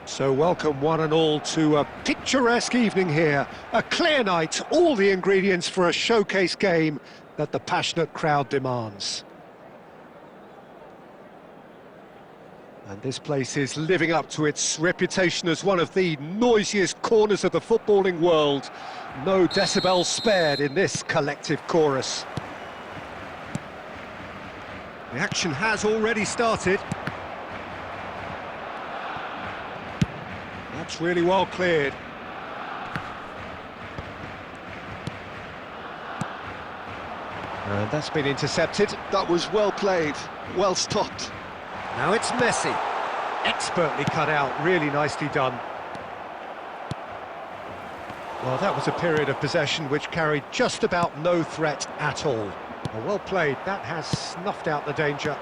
So welcome one and all to a picturesque evening here. A clear night, all the ingredients for a showcase game that the passionate crowd demands. And this place is living up to its reputation as one of the noisiest corners of the footballing world. No decibels spared in this collective chorus. The action has already started. That's really well cleared. And that's been intercepted. That was well played, well stopped. Now it's Messi. Expertly cut out, really nicely done. Well, that was a period of possession which carried just about no threat at all. Well played, that has snuffed out the danger.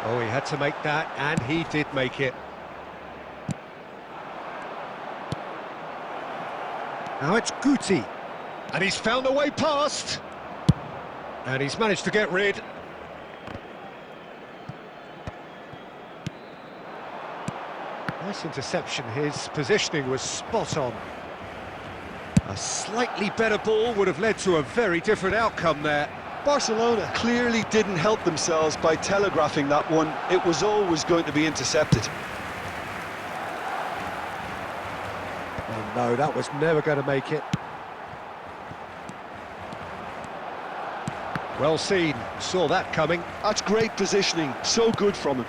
Oh, he had to make that, and he did make it. Now it's Guti, and he's found a way past, and he's managed to get rid. Nice interception, his positioning was spot on. A slightly better ball would have led to a very different outcome there. Barcelona clearly didn't help themselves by telegraphing that one. It was always going to be intercepted. Oh no, that was never going to make it. Well seen, saw that coming. That's great positioning, so good from him.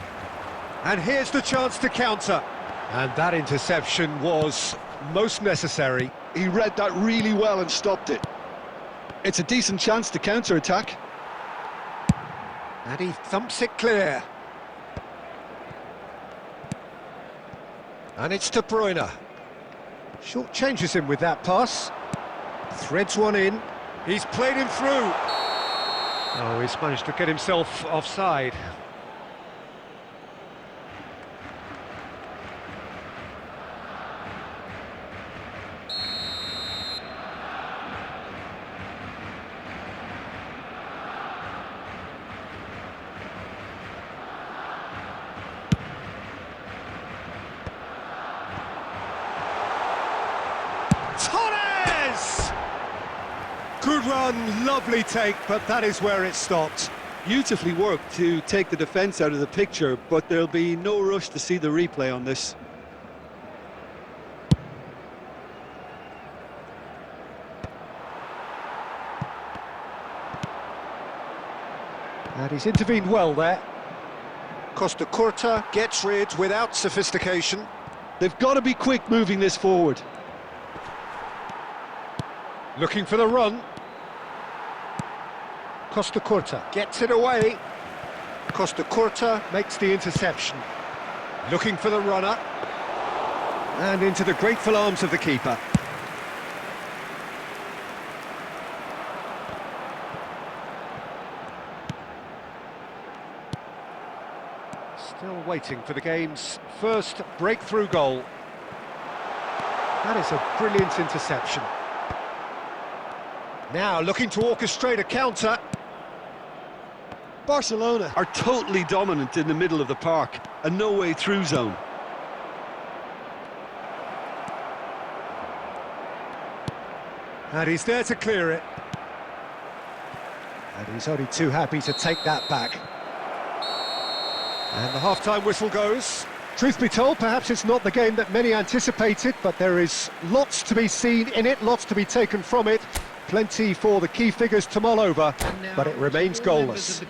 And here's the chance to counter. And that interception was most necessary. He read that really well and stopped it. It's a decent chance to counter-attack. And he thumps it clear. And it's De Bruyne. Short changes him with that pass. Threads one in. He's played him through. Oh, he's managed to get himself offside. Good run, lovely take, but that is where it stopped. Beautifully worked to take the defence out of the picture, but there'll be no rush to see the replay on this. And he's intervened well there. Costa Curta gets rid without sophistication. They've got to be quick moving this forward. Looking for the run. Costa Curta gets it away. Costa Curta makes the interception. Looking for the runner. And into the grateful arms of the keeper. Still waiting for the game's first breakthrough goal. That is a brilliant interception. Now looking to orchestrate a counter. Barcelona are totally dominant in the middle of the park, a no-way through zone. And he's there to clear it. And he's only too happy to take that back. And the half-time whistle goes. Truth be told, perhaps it's not the game that many anticipated, but there is lots to be seen in it, lots to be taken from it. Plenty for the key figures to mull over, but it remains goalless.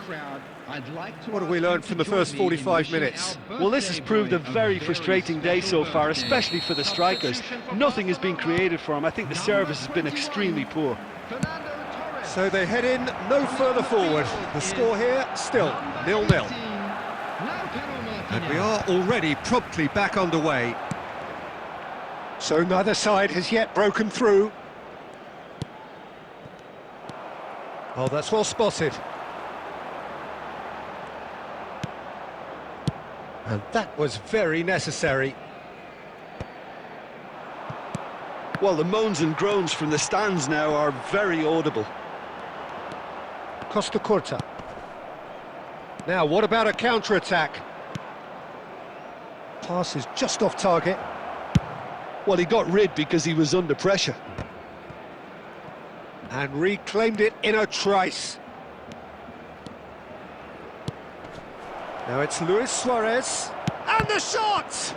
What have we learned from the first 45 minutes? Well, this has proved a very frustrating day so far, especially for the strikers. Nothing has been created for them. I think the service has been extremely poor. So they head in no further forward. The score here, still 0-0. And we are already promptly back underway. So neither side has yet broken through. Oh, that's well spotted. And that was very necessary. Well, the moans and groans from the stands now are very audible. Costa Curta. Now, what about a counter-attack? pass is just off target. Well, he got rid because he was under pressure. And reclaimed it in a trice. Now it's Luis Suarez. And the shot!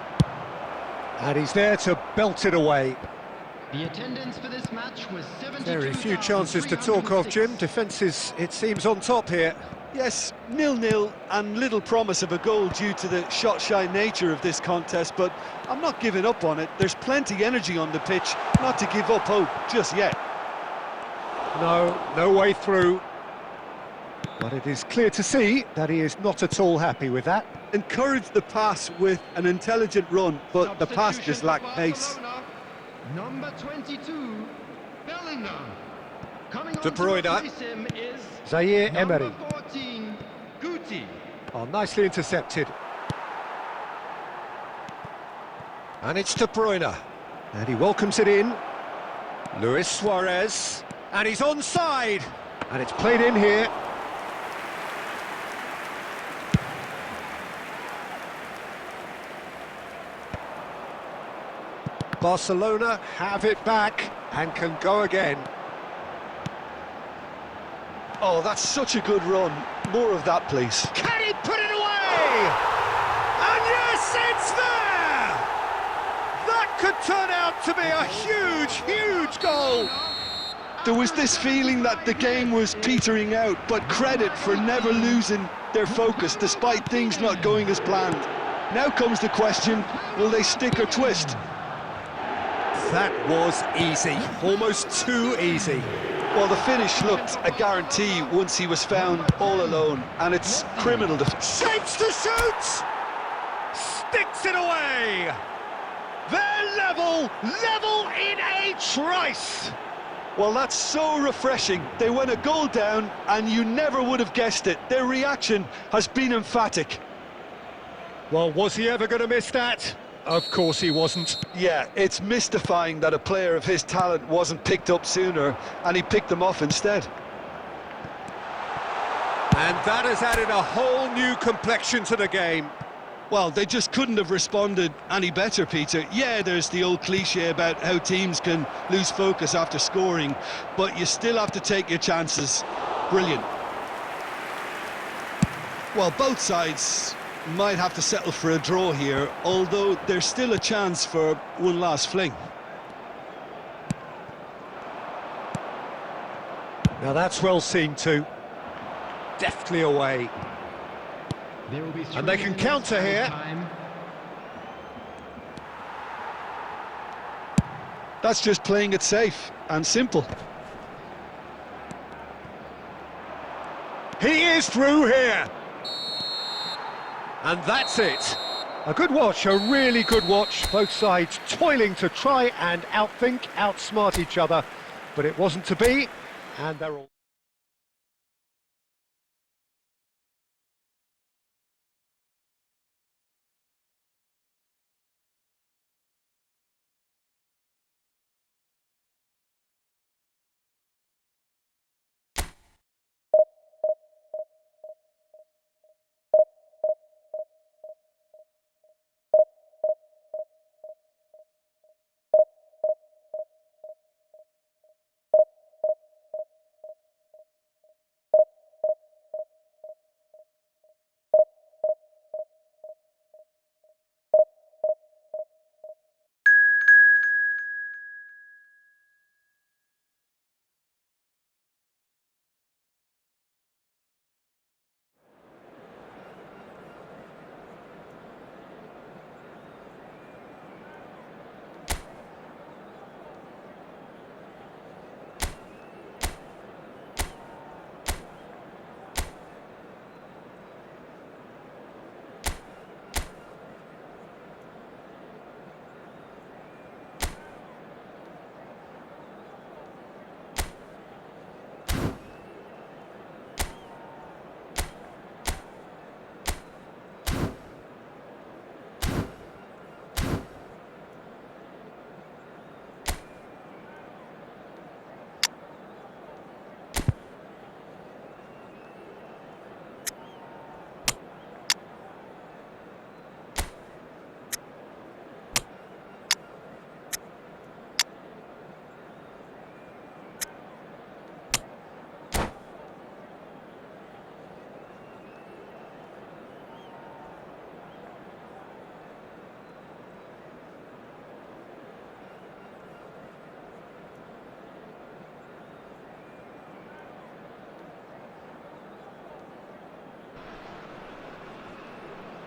And he's there to belt it away. The attendance for this match was 72,306. Very few chances to talk of, Jim. Defence is, it seems, on top here. Yes, 0-0 and little promise of a goal due to the shot-shy nature of this contest, but I'm not giving up on it. There's plenty energy on the pitch, not to give up hope just yet. No way through. But it is clear to see that he is not at all happy with that. Encouraged the pass with an intelligent run, but the pass just lacked pace. Number 22, Bellingham. Coming De on Bruyne. to replace him is Zaire Emery. number 14, Guti. Oh, nicely intercepted. And it's De Bruyne. And he welcomes it in. Luis Suarez. And he's onside. And it's played in here. Barcelona have it back and can go again. Oh, that's such a good run. More of that, please. Can he put it away? And yes, it's there! That could turn out to be a huge goal. There was this feeling that the game was petering out, but credit for never losing their focus despite things not going as planned. Now comes the question, will they stick or twist? That was easy, almost too easy. Well, the finish looked a guarantee once he was found all alone, and it's criminal to... Shapes to shoot! Sticks it away! They're level in a trice! Well, that's so refreshing. They went a goal down, and you never would have guessed it. Their reaction has been emphatic. Well, was he ever going to miss that? Of course he wasn't. Yeah, it's mystifying that a player of his talent wasn't picked up sooner, and he picked them off instead. And that has added a whole new complexion to the game. Well, they just couldn't have responded any better, Peter. Yeah, there's the old cliche about how teams can lose focus after scoring, but you still have to take your chances. Brilliant. Well, both sides might have to settle for a draw here, although there's still a chance for one last fling. Now that's well seen too. Deftly away. There will be And they can counter here. Time. That's just playing it safe and simple. He is through here. And that's it. A good watch, a really good watch. Both sides toiling to try and outthink, outsmart each other. But it wasn't to be, and they're all...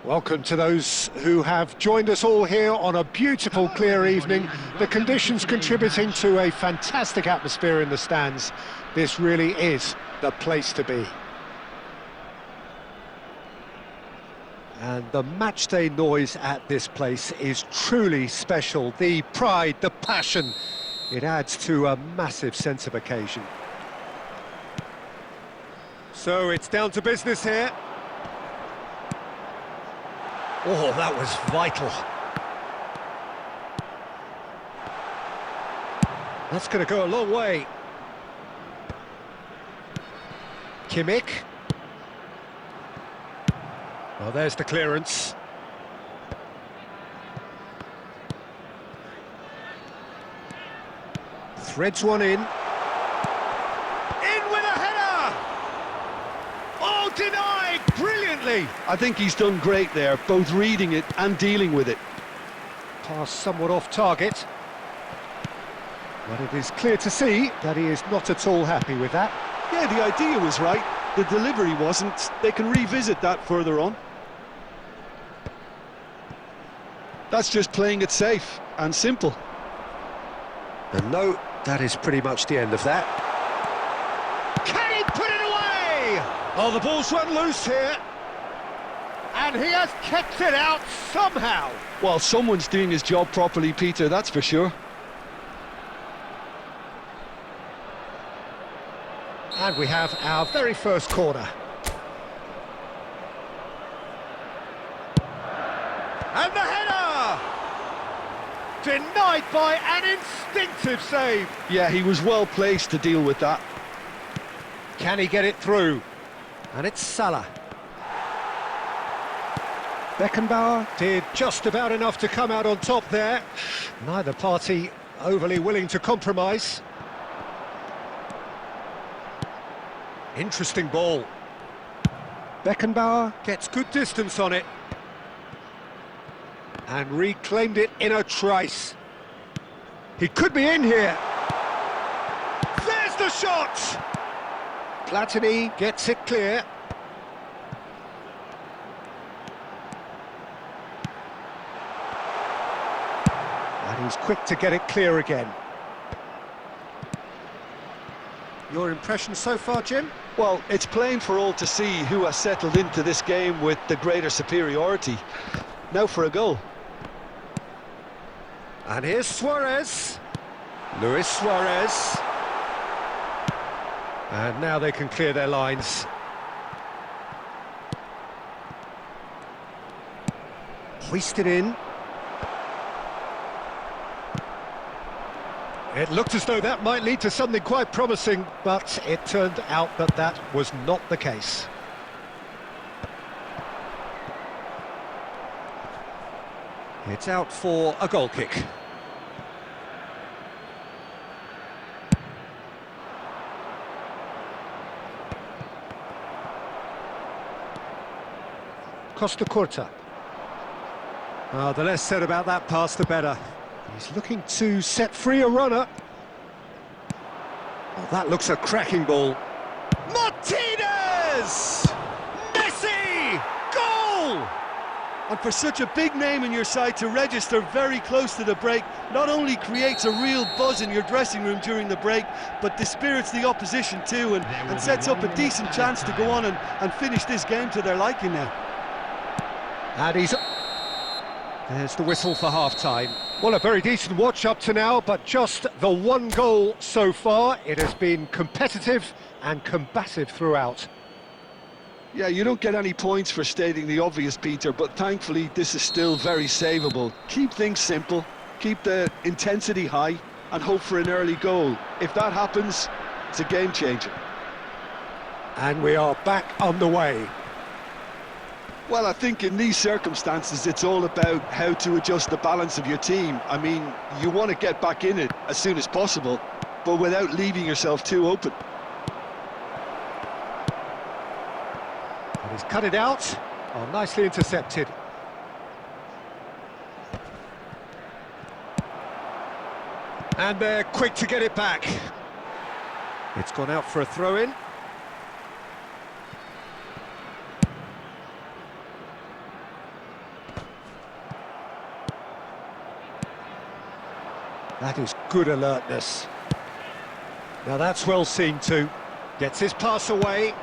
Welcome to those who have joined us all here on a beautiful, clear evening. The conditions contributing to a fantastic atmosphere in the stands. This really is the place to be. And the matchday noise at this place is truly special. The pride, the passion, it adds to a massive sense of occasion. So it's down to business here. Oh, that was vital. That's going to go a long way. Kimmich. Well, there's the clearance. Threads one in. In with a header! Oh, denied brilliantly! I think he's done great there, both reading it and dealing with it. Pass somewhat off target. But it is clear to see that he is not at all happy with that. Yeah, the idea was right, the delivery wasn't. They can revisit that further on. That's just playing it safe and simple. And no, that is pretty much the end of that. Can he put it away? Oh, the ball's run loose here. And he has kept it out somehow. Well, someone's doing his job properly, Peter, that's for sure. And we have our very first corner. And the header! Denied by an instinctive save. Yeah, he was well placed to deal with that. Can he get it through? And it's Salah. Beckenbauer did just about enough to come out on top there. Neither party overly willing to compromise. Interesting ball. Beckenbauer gets good distance on it. And reclaimed it in a trice. He could be in here. There's the shot! Platini gets it clear. And he's quick to get it clear again. Your impression so far, Jim? Well, it's plain for all to see who has settled into this game with the greater superiority. Now for a goal. And here's Suarez. Luis Suarez. And now they can clear their lines. Hoisted in. It looked as though that might lead to something quite promising, but it turned out that that was not the case. It's out for a goal kick. Costa Curta. The less said about that pass, the better. He's looking to set free a runner. Oh, that looks a cracking ball. Martinez! Messi! Goal! And for such a big name in your side to register very close to the break, not only creates a real buzz in your dressing room during the break, but dispirits the opposition too, and sets up a decent chance to go on and finish this game to their liking now. And there's the whistle for half-time. Well, a very decent watch up to now, but just the one goal so far. It has been competitive and combative throughout. Yeah, you don't get any points for stating the obvious, Peter, but thankfully this is still very savable. Keep things simple, keep the intensity high, and hope for an early goal. If that happens, it's a game changer. And we are back on the way. Well, I think in these circumstances, it's all about how to adjust the balance of your team. I mean, you want to get back in it as soon as possible, but without leaving yourself too open. And he's cut it out. Oh, nicely intercepted. And they're quick to get it back. It's gone out for a throw-in. That is good alertness. Now that's well seen too. Gets his pass away.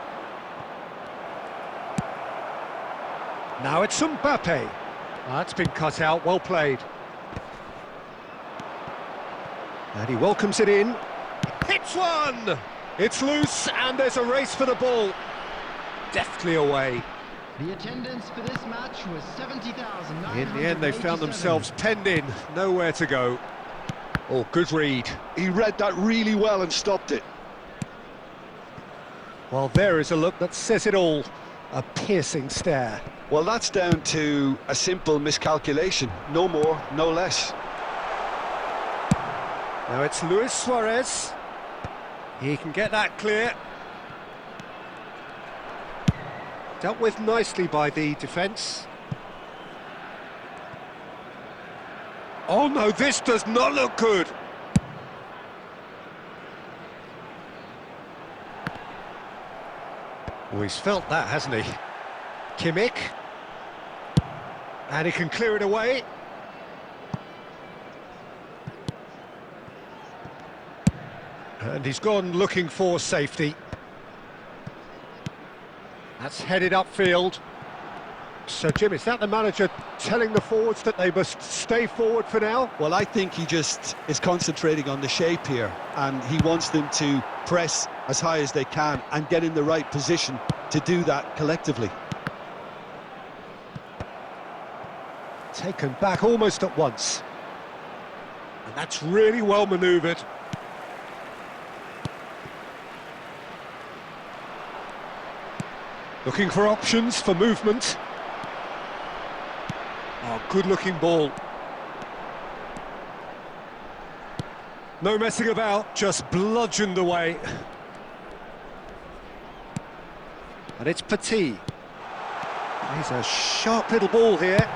Now it's Mbappe. That's been cut out, well played. And he welcomes it in. Hits one! It's loose and there's a race for the ball. Deftly away. The attendance for this match was 70,000. In the end they found themselves penned in, nowhere to go. Oh, good read. He read that really well and stopped it. Well, there is a look that says it all. A piercing stare. Well, that's down to a simple miscalculation. No more, no less. Now it's Luis Suarez. He can get that clear. Dealt with nicely by the defence. Oh no, this does not look good. Oh, he's felt that, hasn't he? Kimmich. And he can clear it away. And he's gone looking for safety. That's headed upfield. So, Jim, is that the manager telling the forwards that they must stay forward for now? Well, I think he just is concentrating on the shape here, and he wants them to press as high as they can and get in the right position to do that collectively. Taken back almost at once. And that's really well manoeuvred. Looking for options for movement. Oh, good-looking ball. No messing about, just bludgeoned away. And it's Petit. He's a sharp little ball here.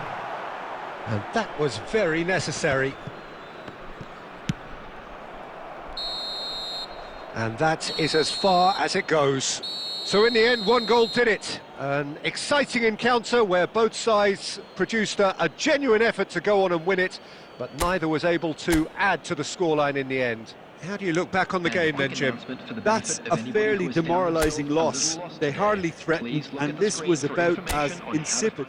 And that was very necessary. And that is as far as it goes. So in the end, one goal did it. An exciting encounter where both sides produced a genuine effort to go on and win it, but neither was able to add to the scoreline in the end. How do you look back on the game then, Jim? That's a fairly demoralising loss. They hardly threatened, and this was about as insipid.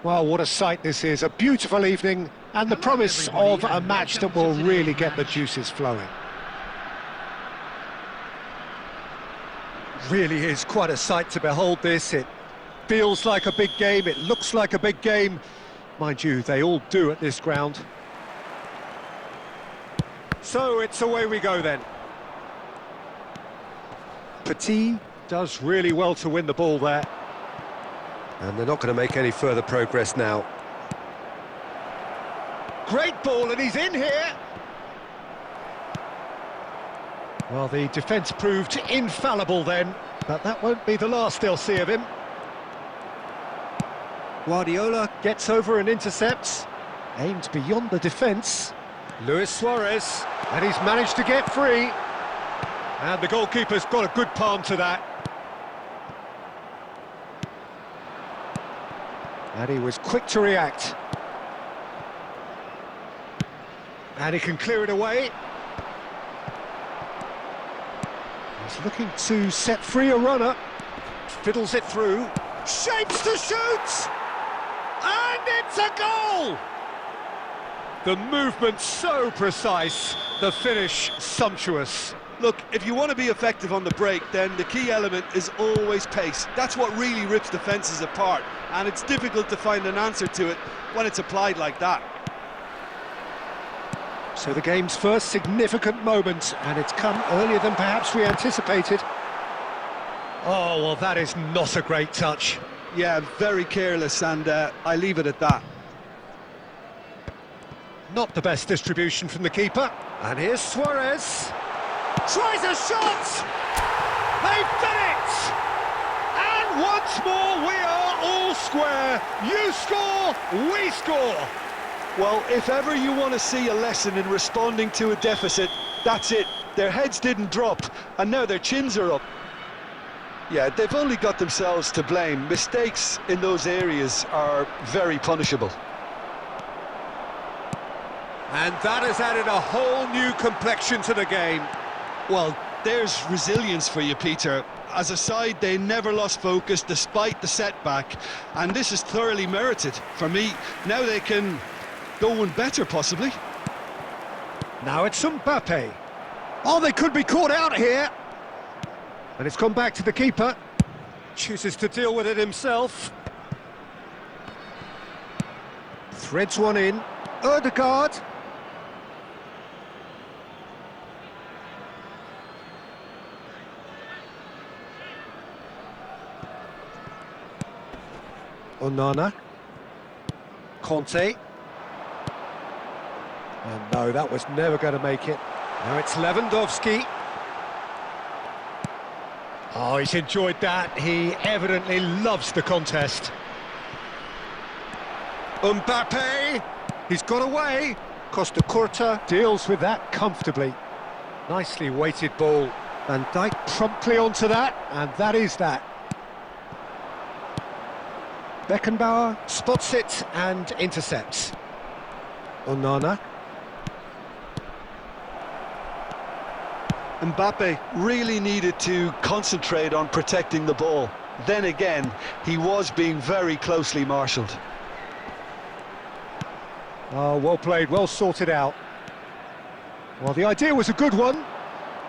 Well, what a sight this is, a beautiful evening, and the promise of a match that will really get the juices flowing. Really is quite a sight to behold this. It feels like a big game, it looks like a big game. Mind you, they all do at this ground. So it's away we go then. Petit does really well to win the ball there. And they're not going to make any further progress now. Great ball, and he's in here! Well, the defence proved infallible then, but that won't be the last they'll see of him. Guardiola gets over and intercepts. Aimed beyond the defence. Luis Suarez, and he's managed to get free. And the goalkeeper's got a good palm to that. And he was quick to react. And he can clear it away. He's looking to set free a runner. Fiddles it through. Shapes to shoot! And it's a goal! The movement so precise, the finish sumptuous. Look, if you want to be effective on the break, then the key element is always pace. That's what really rips defences apart, and it's difficult to find an answer to it when it's applied like that. So the game's first significant moment, and it's come earlier than perhaps we anticipated. Oh, well, that is not a great touch. Yeah, very careless, and I leave it at that. Not the best distribution from the keeper. And here's Suarez. Tries a shot! They've done it! And once more we are all square. You score, we score. Well, if ever you want to see a lesson in responding to a deficit, that's it. Their heads didn't drop, and now their chins are up. Yeah, they've only got themselves to blame. Mistakes in those areas are very punishable. And that has added a whole new complexion to the game. Well, there's resilience for you, Peter. As a side, they never lost focus despite the setback, and this is thoroughly merited. For me, now they can go one better, possibly. Now it's Mbappe. Oh, they could be caught out here. And it's gone back to the keeper. Chooses to deal with it himself. Threads one in. Ødegaard. Onana. Conte. And no, that was never going to make it. Now it's Lewandowski. Oh, he's enjoyed that. He evidently loves the contest. Mbappe! He's got away. Costa Curta deals with that comfortably. Nicely weighted ball. Van Dijk promptly onto that, and that is that. Beckenbauer spots it and intercepts. Onana. Mbappe really needed to concentrate on protecting the ball. Then again, he was being very closely marshalled. Oh, well played, well sorted out. Well, the idea was a good one.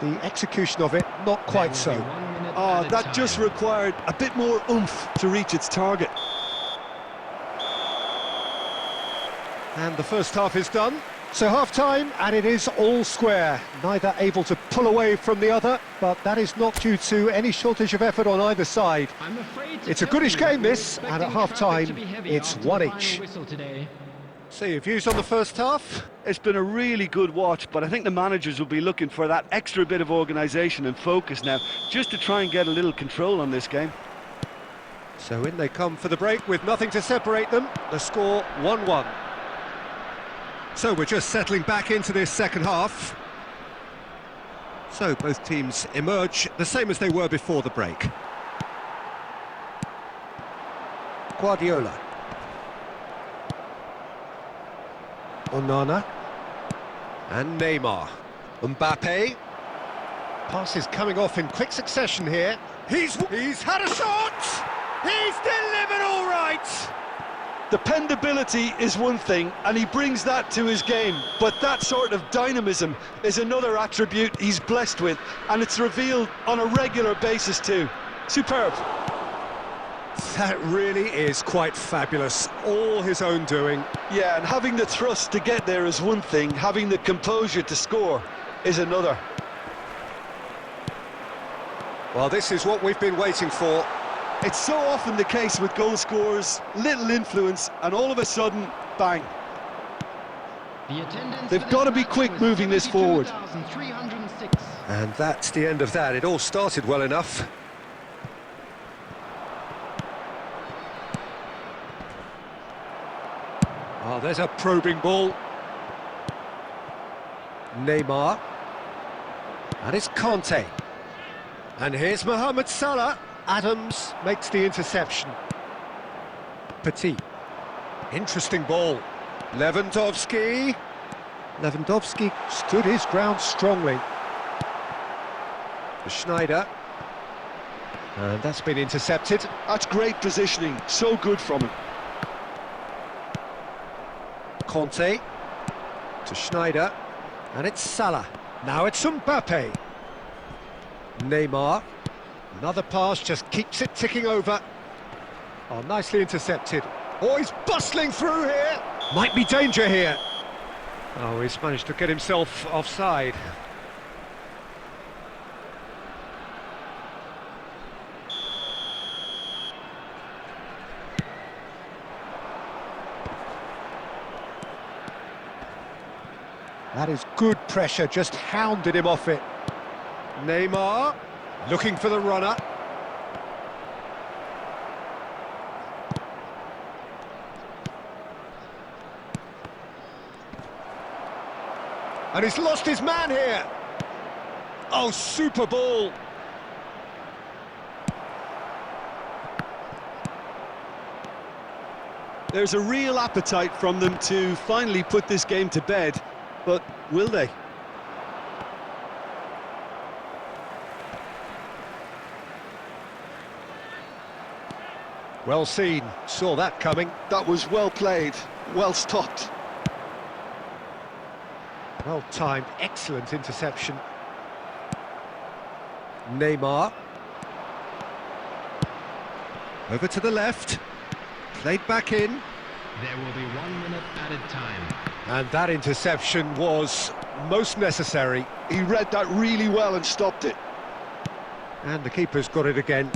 The execution of it, not quite so. Oh, that just required a bit more oomph to reach its target. And the first half is done. So half-time, and it is all square. Neither able to pull away from the other, but that is not due to any shortage of effort on either side. It's a goodish game, this, and at half-time, it's one each. So your views on the first half? It's been a really good watch, but I think the managers will be looking for that extra bit of organisation and focus now, just to try and get a little control on this game. So in they come for the break with nothing to separate them. The score 1-1. So we're just settling back into this second half. So both teams emerge the same as they were before the break. Guardiola. Onana. And Neymar. Mbappe. Passes coming off in quick succession here. He's had a shot! He's delivered all right! Dependability is one thing, and he brings that to his game, but that sort of dynamism is another attribute he's blessed with, and it's revealed on a regular basis too. Superb. That really is quite fabulous, all his own doing. Yeah, and having the thrust to get there is one thing, having the composure to score is another. Well, this is what we've been waiting for. It's so often the case with goal scorers, little influence, and all of a sudden, bang. They've got to be quick moving this forward. And that's the end of that. It all started well enough. Oh, there's a probing ball. Neymar. And it's Conte. And here's Mohamed Salah. Adams makes the interception. Petit. Interesting ball. Lewandowski. Lewandowski stood his ground strongly. Schneider. And that's been intercepted. That's great positioning, so good from him. Conte. To Schneider. And it's Salah. Now it's Mbappe. Neymar. Another pass just keeps it ticking over. Oh, nicely intercepted. Oh, he's bustling through here. Might be danger here. Oh, he's managed to get himself offside. That is good pressure, just hounded him off it. Neymar. Looking for the runner. And he's lost his man here. Oh, super ball. There's a real appetite from them to finally put this game to bed, but will they? Well seen, saw that coming. That was well played, well stopped. Well timed, excellent interception. Neymar. Over to the left. Played back in. There will be 1 minute added time. And that interception was most necessary. He read that really well and stopped it. And the keeper's got it again.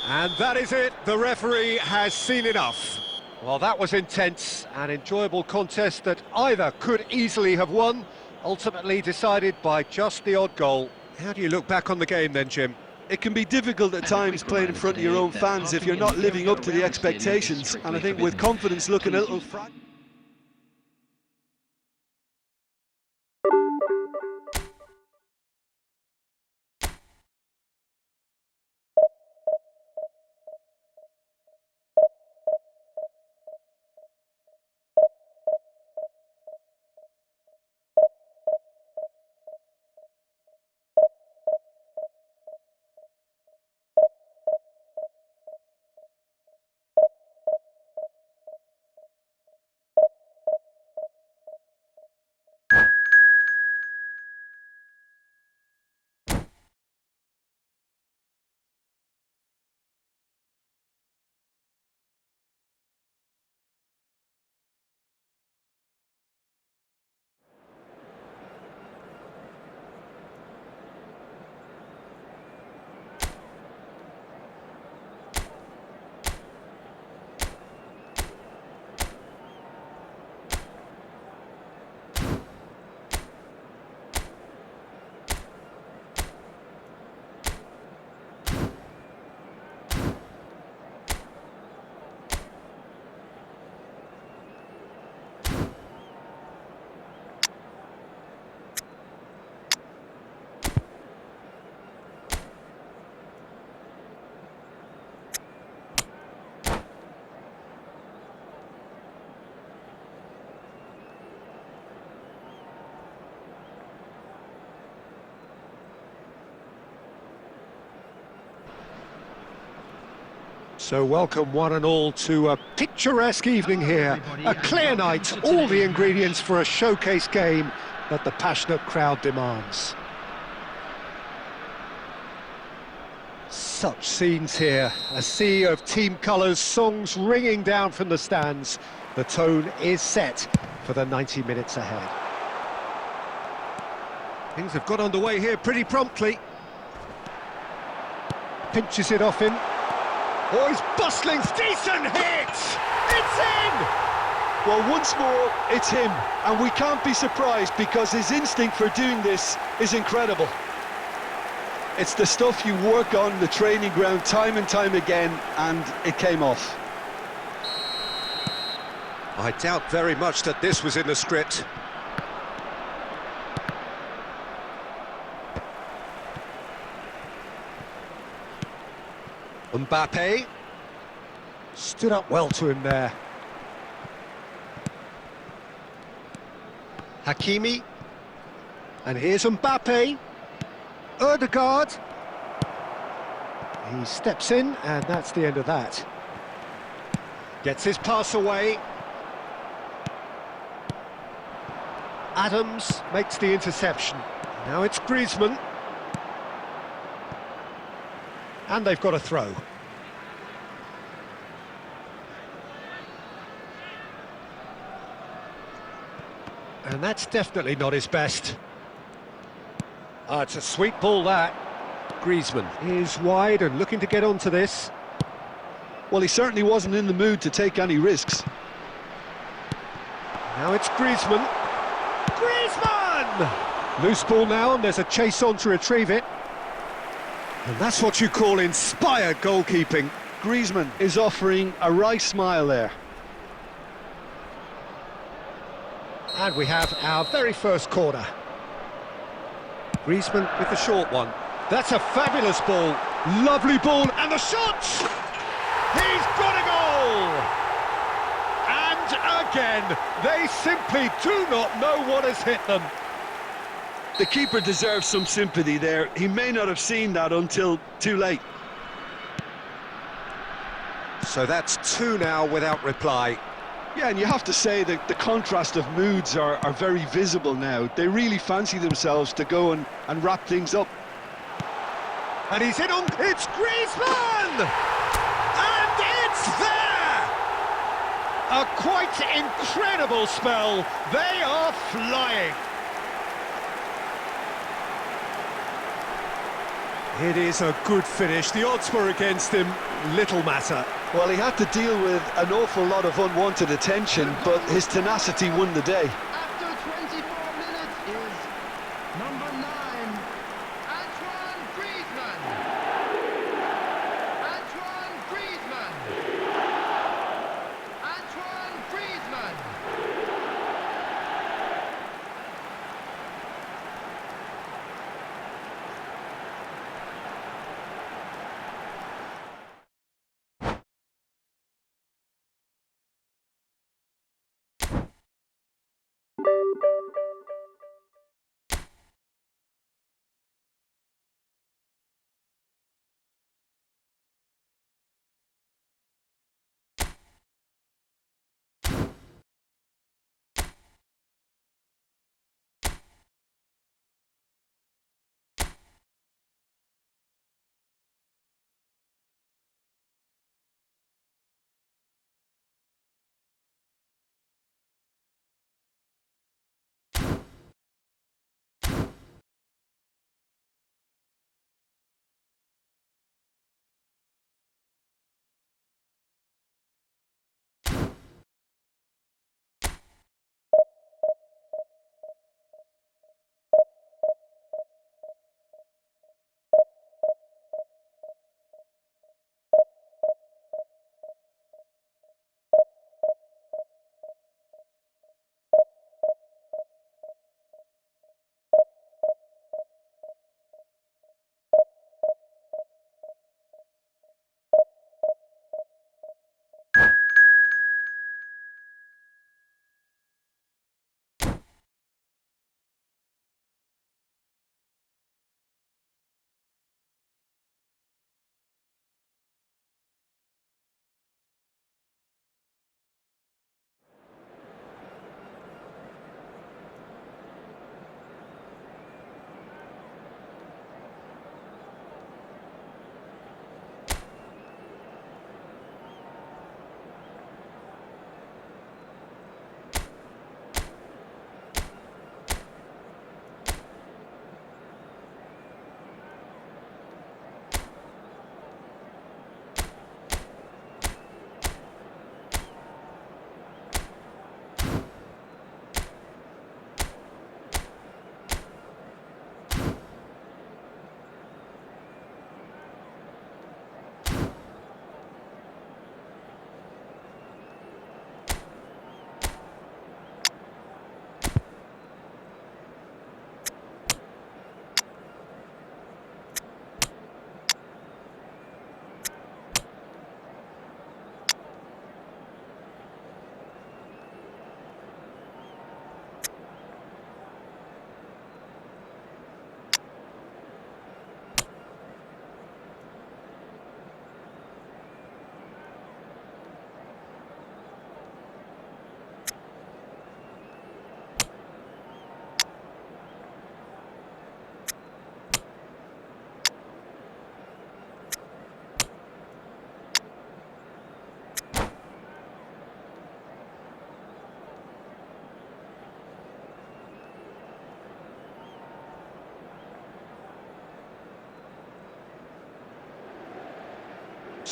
And that is it, the referee has seen enough. Well, that was intense, an enjoyable contest that either could easily have won, ultimately decided by just the odd goal. How do you look back on the game then, Jim? It can be difficult at times playing in front of your own fans if you're not living up to the expectations, and I think with confidence looking a little fragile. So welcome one and all to a picturesque evening here. A clear night, all the ingredients for a showcase game that the passionate crowd demands. Such scenes here, a sea of team colours, songs ringing down from the stands. The tone is set for the 90 minutes ahead. Things have got underway here pretty promptly. Pinches it off him. Oh, he's bustling, decent hit! It's in! Well, once more, it's him, and we can't be surprised because his instinct for doing this is incredible. It's the stuff you work on the training ground time and time again, and it came off. I doubt very much that this was in the script. Mbappe stood up well to him there. Hakimi, and here's Mbappe. Odegaard. He steps in, and that's the end of that. Gets his pass away. Adams makes the interception. Now it's Griezmann. And they've got a throw. And that's definitely not his best. Ah, it's a sweet ball, that. Griezmann is wide and looking to get onto this. Well, he certainly wasn't in the mood to take any risks. Now it's Griezmann. Griezmann! Loose ball now, and there's a chase on to retrieve it. And that's what you call inspired goalkeeping. Griezmann is offering a wry smile there. And we have our very first corner. Griezmann with the short one. That's a fabulous ball. Lovely ball, and the shot! He's got a goal! And again, they simply do not know what has hit them. The keeper deserves some sympathy there. He may not have seen that until too late. So that's two now without reply. Yeah, and you have to say that the contrast of moods are very visible now. They really fancy themselves to go and wrap things up. And he's in on... It's Griezmann! And it's there! A quite incredible spell. They are flying. It is a good finish. The odds were against him. Little matter. Well, he had to deal with an awful lot of unwanted attention, but his tenacity won the day.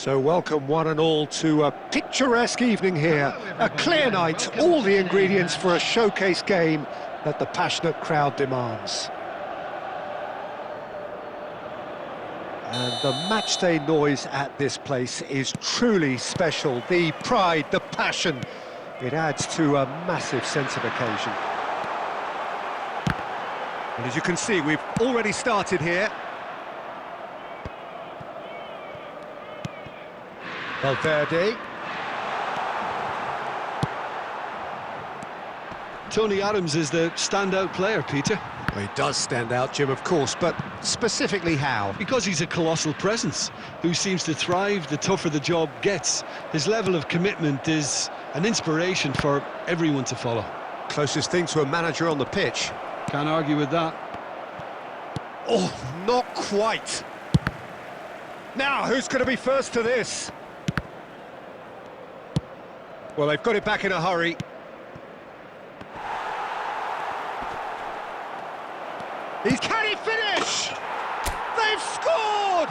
So welcome one and all to a picturesque evening here. A clear night, all the ingredients for a showcase game that the passionate crowd demands. And the matchday noise at this place is truly special. The pride, the passion, it adds to a massive sense of occasion. And as you can see, we've already started here. Valverde. Tony Adams is the standout player, Peter. Well, he does stand out, Jim, of course, but specifically how? Because he's a colossal presence who seems to thrive the tougher the job gets. His level of commitment is an inspiration for everyone to follow. Closest thing to a manager on the pitch. Can't argue with that. Oh, not quite. Now, who's going to be first to this? Well, they've got it back in a hurry. Can he finish? They've scored!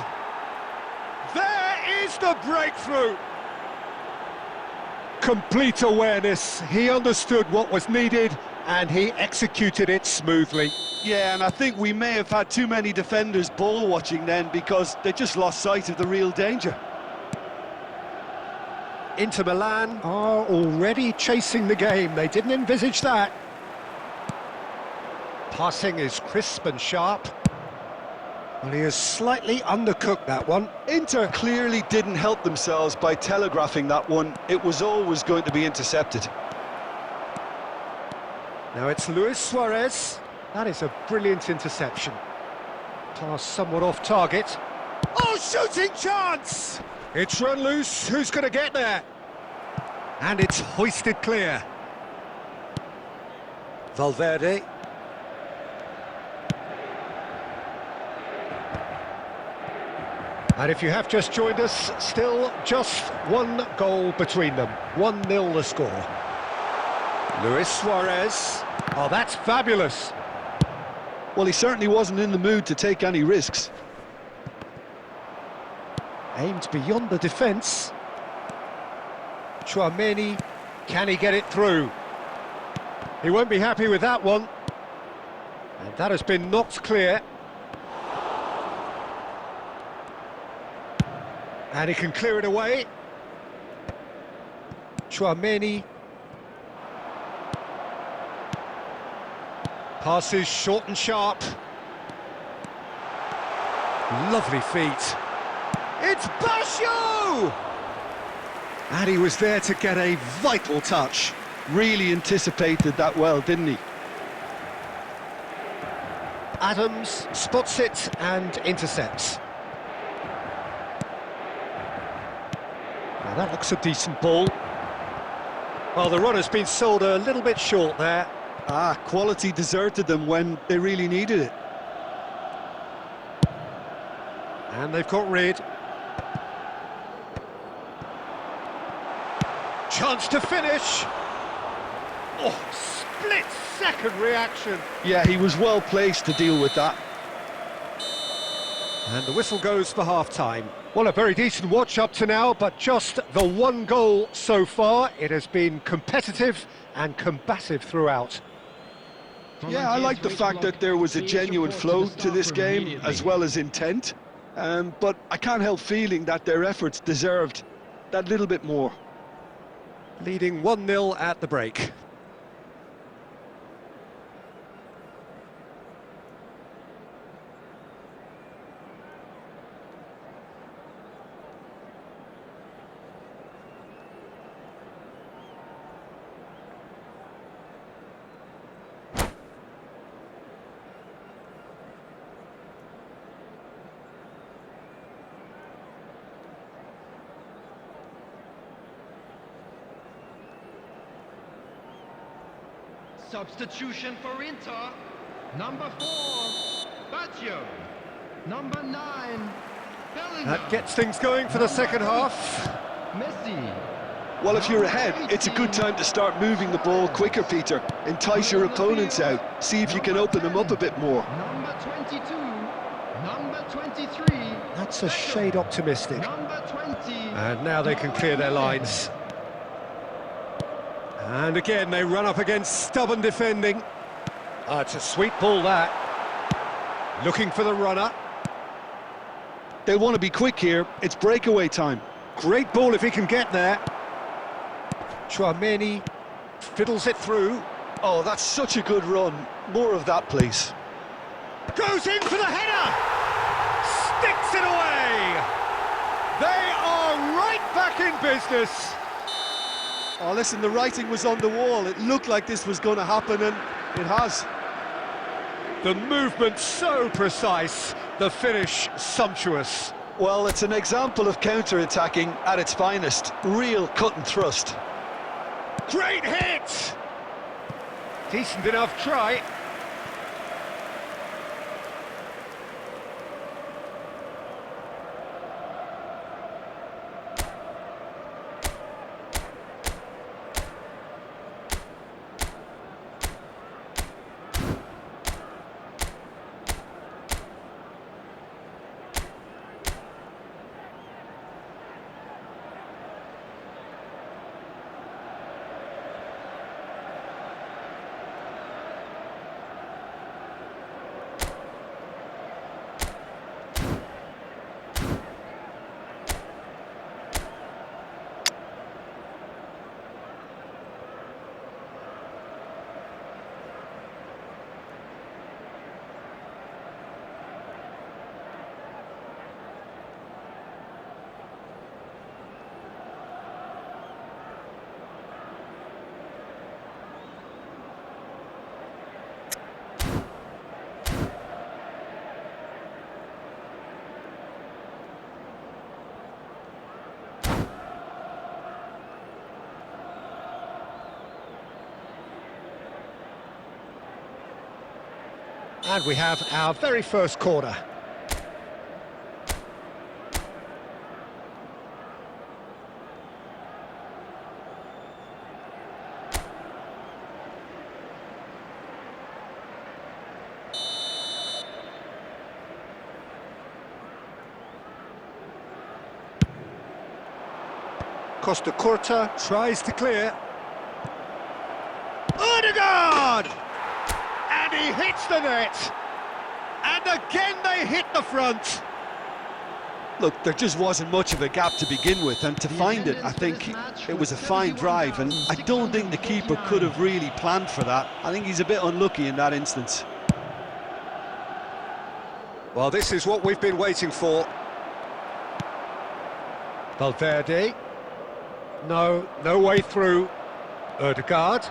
There is the breakthrough. Complete awareness. He understood what was needed and he executed it smoothly. Yeah, and I think we may have had too many defenders ball watching then because they just lost sight of the real danger. Inter Milan are already chasing the game. They didn't envisage that. Passing is crisp and sharp. Well, he has slightly undercooked that one. Inter clearly didn't help themselves by telegraphing that one. It was always going to be intercepted. Now it's Luis Suarez. That is a brilliant interception. Pass somewhat off target. Oh, shooting chance! It's run loose. Who's going to get there? And it's hoisted clear. Valverde. And if you have just joined us, still just one goal between them. 1-0 the score. Luis Suarez. Oh, that's fabulous. Well, he certainly wasn't in the mood to take any risks. Aimed beyond the defence. Tchouaméni, can he get it through? He won't be happy with that one. And that has been knocked clear. And he can clear it away. Tchouaméni. Passes short and sharp. Lovely feet. It's Basho! And he was there to get a vital touch. Really anticipated that well, didn't he? Adams spots it and intercepts. Now that looks a decent ball. Well, the run has been sold a little bit short there. Quality deserted them when they really needed it. And they've got rid. Chance to finish. Oh, split-second reaction. Yeah, he was well placed to deal with that. And the whistle goes for half-time. Well, a very decent watch up to now, but just the one goal so far. It has been competitive and combative throughout. Yeah, I like the fact that there was a genuine flow to this game, as well as intent. But I can't help feeling that their efforts deserved that little bit more. Leading 1-0 at the break. Substitution for Inter. Number 4, Baggio. Number 9, Bellingham. That gets things going for the second half. Messi. Well, if you're ahead, it's a good time to start moving the ball quicker, Peter. Entice your opponents out. See if you can open them up a bit more. Number 22, Number 23. That's a shade optimistic. Number 20. And now they can clear their lines. And again, they run up against stubborn defending. It's a sweet ball, that. Looking for the runner. They'll want to be quick here. It's breakaway time. Great ball if he can get there. Chouameni fiddles it through. Oh, that's such a good run. More of that, please. Goes in for the header! Sticks it away! They are right back in business. Oh, listen, the writing was on the wall. It looked like this was going to happen, and it has. The movement so precise, the finish sumptuous. Well, it's an example of counter-attacking at its finest. Real cut and thrust. Great hit! Decent enough try. And we have our very first corner. Costa Curta tries to clear. Odegaard! And he hits the net. And again they hit the front. Look, there just wasn't much of a gap to begin with, and to find it, I think it was a fine drive, and I don't think the keeper could have really planned for that. I think he's a bit unlucky in that instance. Well, this is what we've been waiting for. Valverde. No way through. Odegaard.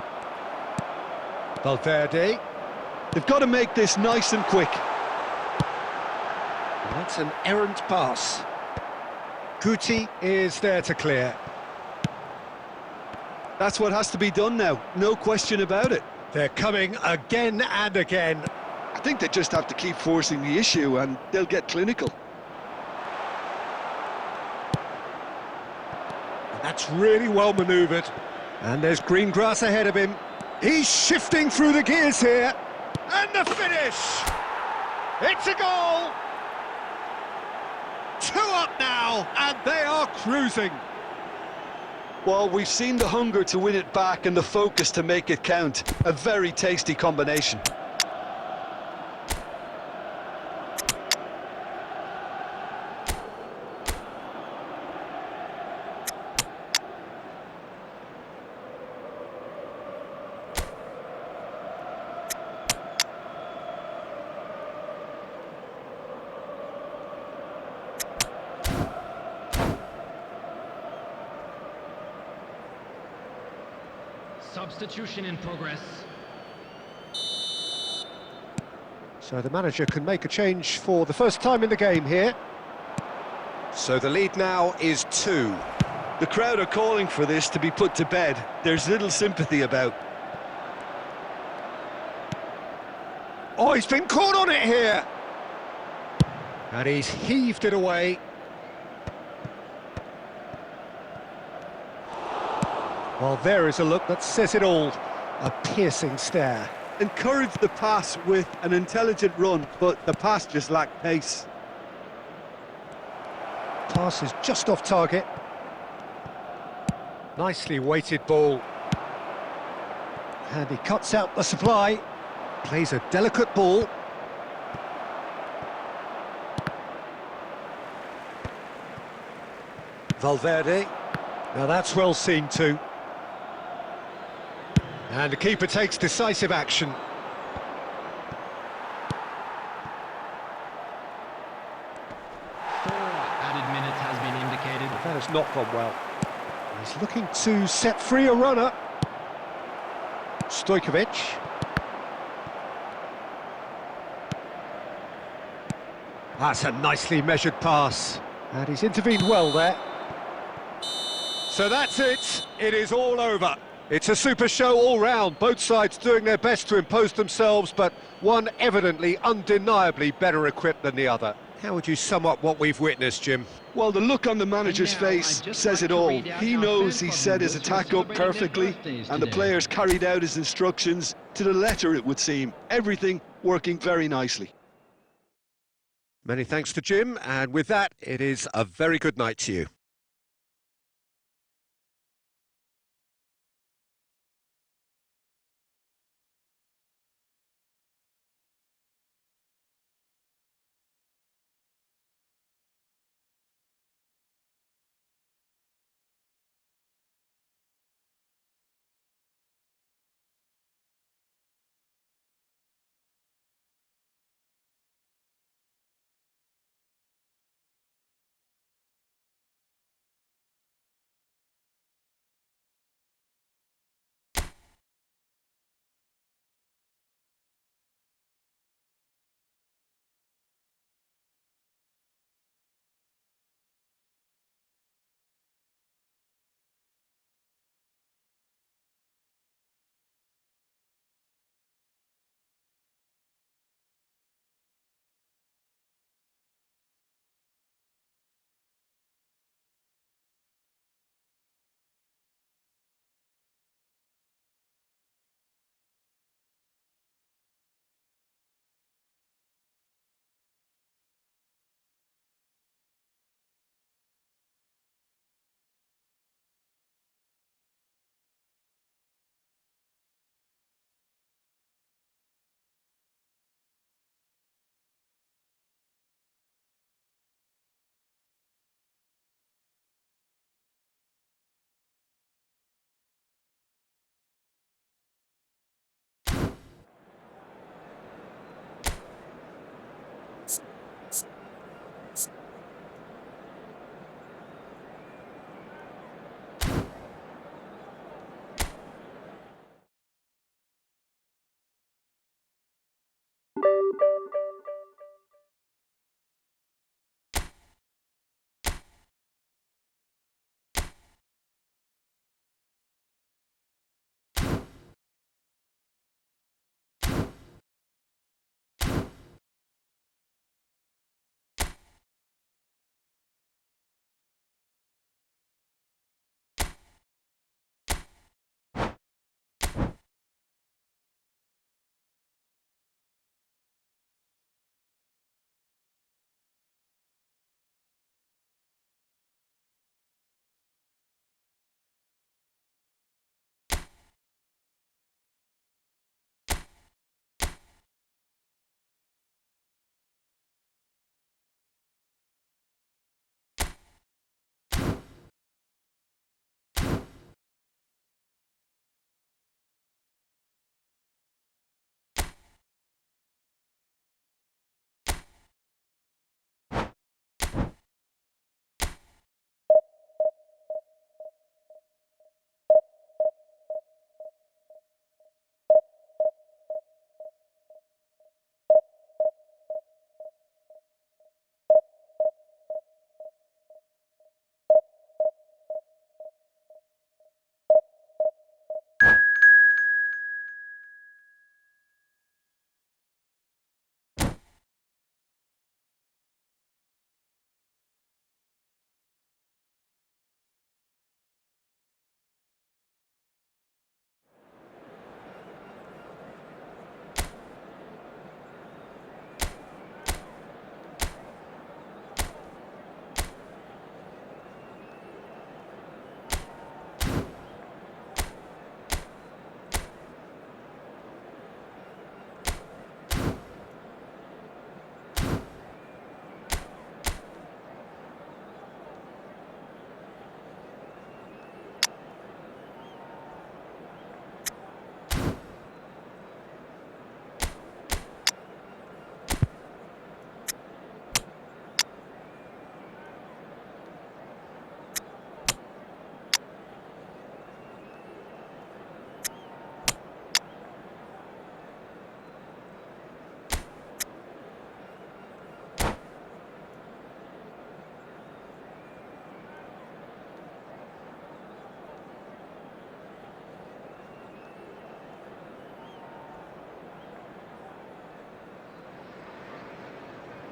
Valverde. They've got to make this nice and quick. That's an errant pass. Guti is there to clear. That's what has to be done now, no question about it. They're coming again and again. I think they just have to keep forcing the issue and they'll get clinical. And that's really well manoeuvred. And there's green grass ahead of him. He's shifting through the gears here. And the finish! It's a goal! 2 up now, and they are cruising. Well, we've seen the hunger to win it back and the focus to make it count. A very tasty combination. Substitution in progress. So the manager can make a change for the first time in the game here. So the lead now is 2. The crowd are calling for this to be put to bed. There's little sympathy about. Oh, he's been caught on it here! And he's heaved it away. Well, there is a look that says it all. A piercing stare. encouraged the pass with an intelligent run, but the pass just lacked pace. Pass is just off target. Nicely weighted ball. And he cuts out the supply. Plays a delicate ball. Valverde. Now that's well seen too. And the keeper takes decisive action. Added minutes has been indicated. That has not gone well. He's looking to set free a runner. Stojkovic. That's a nicely measured pass. And he's intervened well there. So that's it. It is all over. It's a super show all round. Both sides doing their best to impose themselves, but one evidently, undeniably better equipped than the other. How would you sum up what we've witnessed, Jim? Well, the look on the manager's face says it all. He knows he set his attack up perfectly, and the players carried out his instructions to the letter, it would seem. Everything working very nicely. Many thanks to Jim, and with that, it is a very good night to you.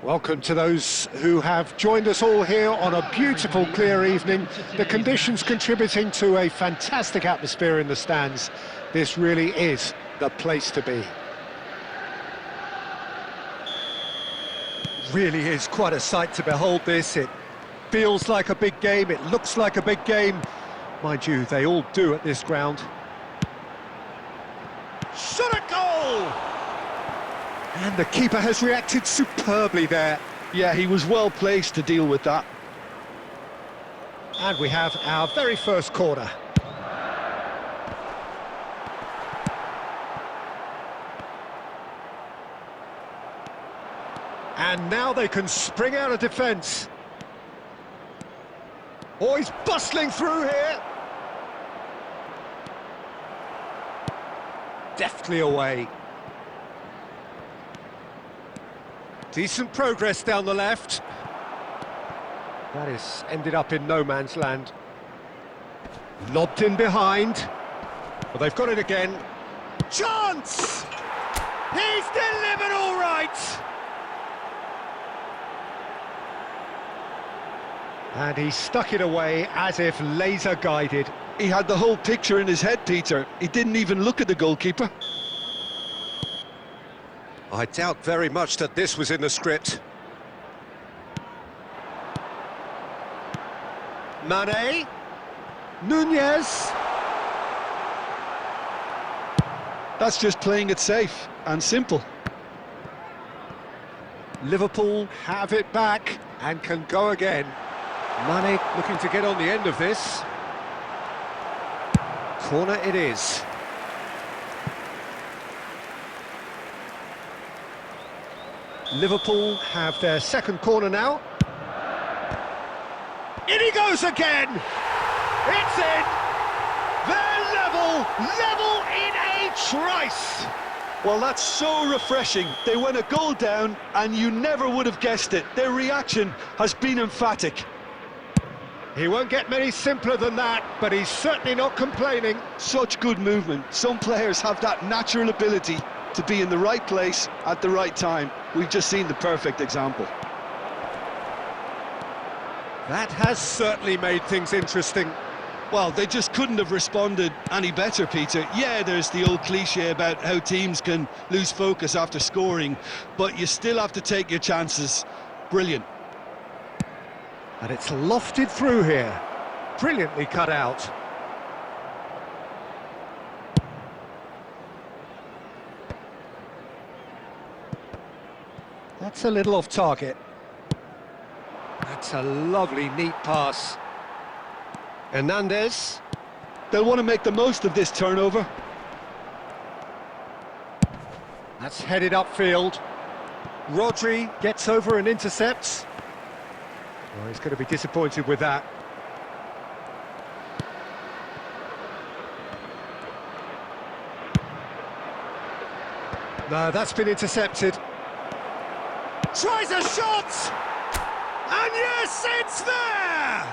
Welcome to those who have joined us all here on a beautiful, clear evening. The conditions contributing to a fantastic atmosphere in the stands. This really is the place to be. Really is quite a sight to behold this. It feels like a big game, it looks like a big game. Mind you, they all do at this ground. Shot a goal! And the keeper has reacted superbly there. Yeah, he was well placed to deal with that. And we have our very first corner. And now they can spring out of defence. Oh, he's bustling through here. Deftly away. Decent progress down the left. That is ended up in no man's land. Lobbed in behind. Well, they've got it again. Chance! He's delivered all right! And he stuck it away as if laser-guided. He had the whole picture in his head, Peter. He didn't even look at the goalkeeper. I doubt very much that this was in the script. Mane. Nunez. That's just playing it safe and simple. Liverpool have it back and can go again. Mane looking to get on the end of this. Corner it is. Liverpool have their second corner now. In he goes again! It's in! They're level in a trice! Well, that's so refreshing. They went a goal down and you never would have guessed it. Their reaction has been emphatic. He won't get many simpler than that, but he's certainly not complaining. Such good movement. Some players have that natural ability to be in the right place at the right time. We've just seen the perfect example. That has certainly made things interesting. Well, they just couldn't have responded any better, Peter. Yeah, there's the old cliche about how teams can lose focus after scoring, but you still have to take your chances. Brilliant. And it's lofted through here. Brilliantly cut out. That's a little off target. That's a lovely, neat pass. Hernandez. They'll want to make the most of this turnover. That's headed upfield. Rodri gets over and intercepts. Well, he's going to be disappointed with that. No, that's been intercepted. Tries a shot! And yes, it's there!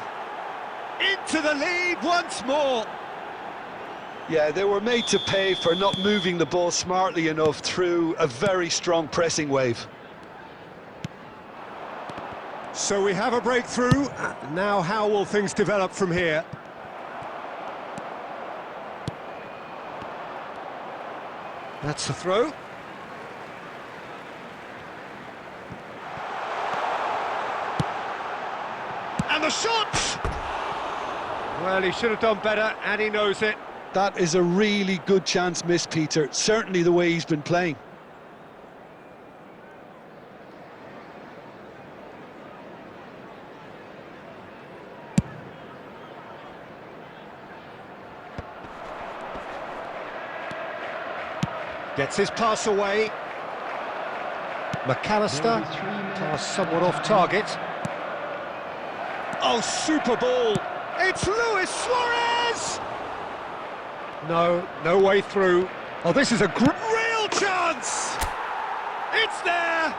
Into the lead once more. Yeah, they were made to pay for not moving the ball smartly enough through a very strong pressing wave. So we have a breakthrough. Now how will things develop from here? That's a throw. And the shot! Well, he should have done better, and he knows it. That is a really good chance missed, Peter. Certainly the way he's been playing. Gets his pass away. McAllister, pass somewhat off target. Oh, super ball! It's Luis Suarez! No way through. Oh, this is a real chance! It's there!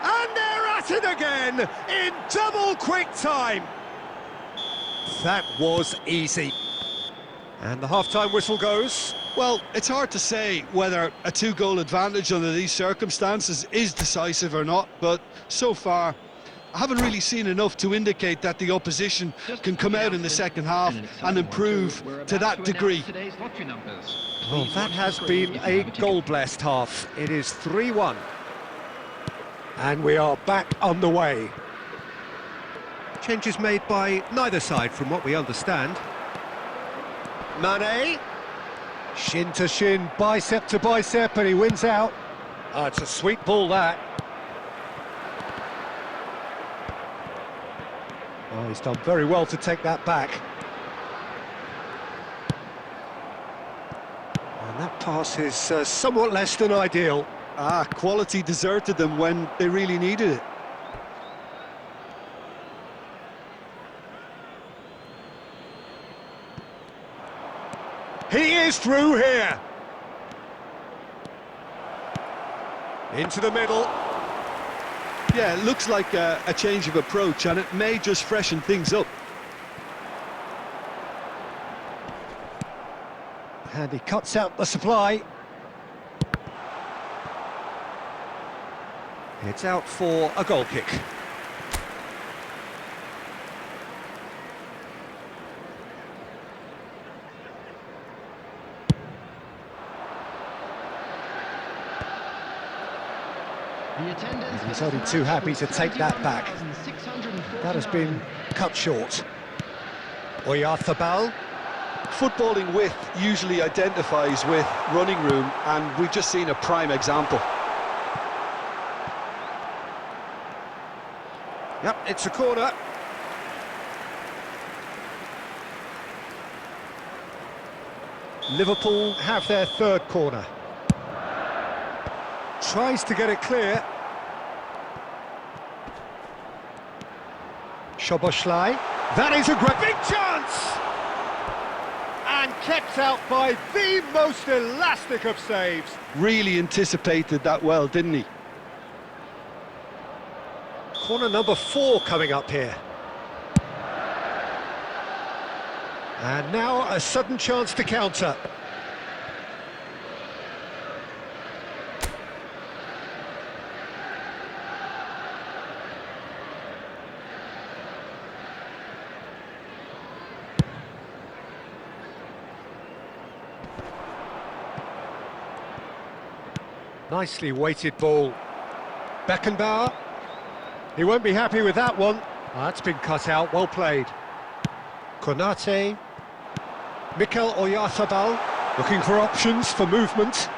And they're at it again in double quick time. That was easy. And the half-time whistle goes. Well, it's hard to say whether a two-goal advantage under these circumstances is decisive or not, but so far I haven't really seen enough to indicate that the opposition can come out in the second half and improve to that degree. Well, that has been a goal-blessed half. It is 3-1. And we are back on the way. Changes made by neither side from what we understand. Mane. Shin to shin, bicep to bicep, and he wins out. Oh, it's a sweet ball, that. Oh, he's done very well to take that back. And that pass is somewhat less than ideal. Quality deserted them when they really needed it. He is through here. Into the middle. Yeah, it looks like a change of approach, and it may just freshen things up. And he cuts out the supply. It's out for a goal kick. He's only too happy to take that back. That has been cut short. Oyarzabal. Footballing width usually identifies with running room, and we've just seen a prime example. Yep, it's a corner. Liverpool have their third corner. Tries to get it clear. Szoboszlai. That is a great big chance! And kept out by the most elastic of saves. Really anticipated that well, didn't he? Corner number 4 coming up here. And now a sudden chance to counter. Nicely weighted ball. Beckenbauer. He won't be happy with that one. That's been cut out, well played. Konate. Mikel Oyarzabal, looking for options for movement.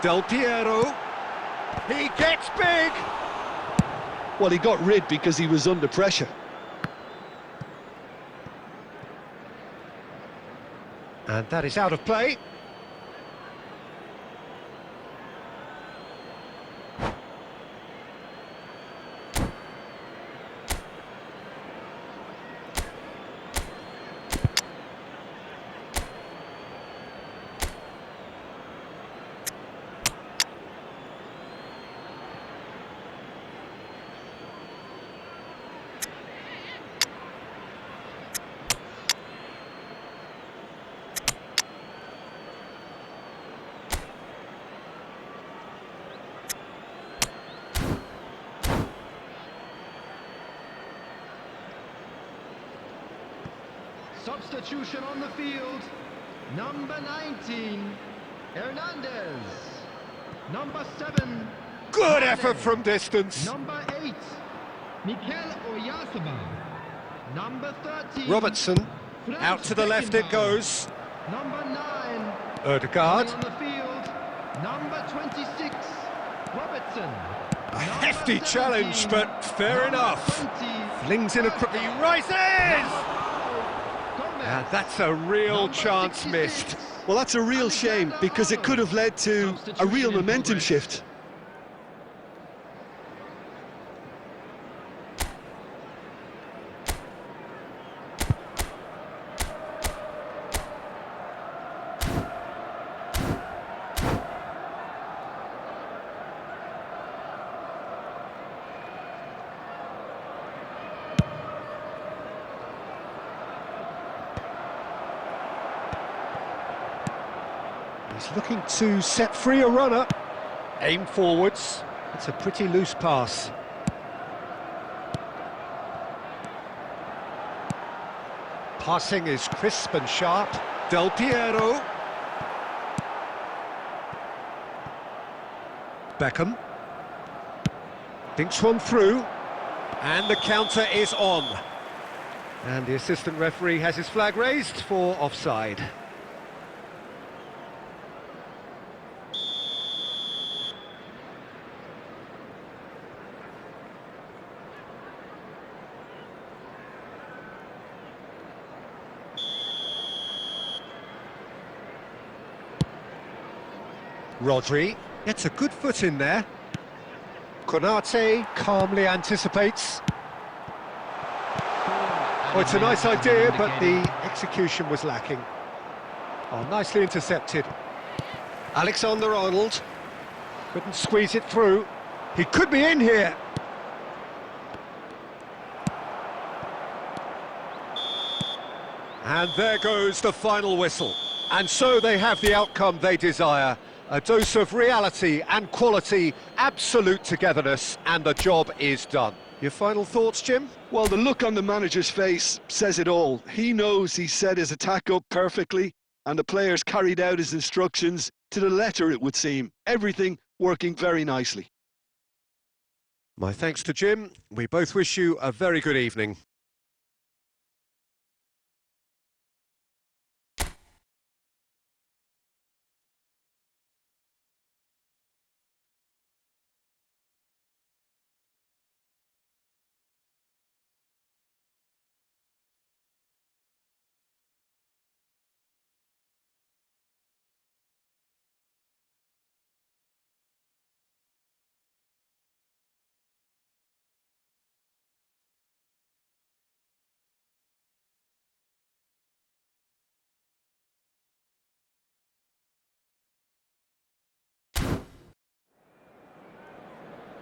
Del Piero. He gets big! Well, he got rid because he was under pressure. And that is out of play. Substitution on the field. Number 19, Hernandez. Number 7. Good Mane. effort from distance. Number 8, Mikel Oyarzabal. Number 13, Robertson. Franz Out to the left it Beckenbauer. goes. Number 9, Odegaard. on the field. Number 26, Robertson. A hefty challenge, but fair enough. 20, Flings in a crook. He rises! And that's a real chance missed. Well, that's a real shame, because it could have led to a real momentum shift. He's looking to set free a runner. Aim forwards. It's a pretty loose pass. Passing is crisp and sharp. Del Piero. Beckham. Dinks one through. And the counter is on. And the assistant referee has his flag raised for offside. Rodri gets a good foot in there. Konate calmly anticipates. Oh, it's a nice idea, but the execution was lacking. Oh, nicely intercepted. Alexander-Arnold couldn't squeeze it through. He could be in here. And there goes the final whistle. And so they have the outcome they desire. A dose of reality and quality, absolute togetherness, and the job is done. Your final thoughts, Jim? Well, the look on the manager's face says it all. He knows he set his attack up perfectly, and the players carried out his instructions to the letter, it would seem. Everything working very nicely. My thanks to Jim. We both wish you a very good evening.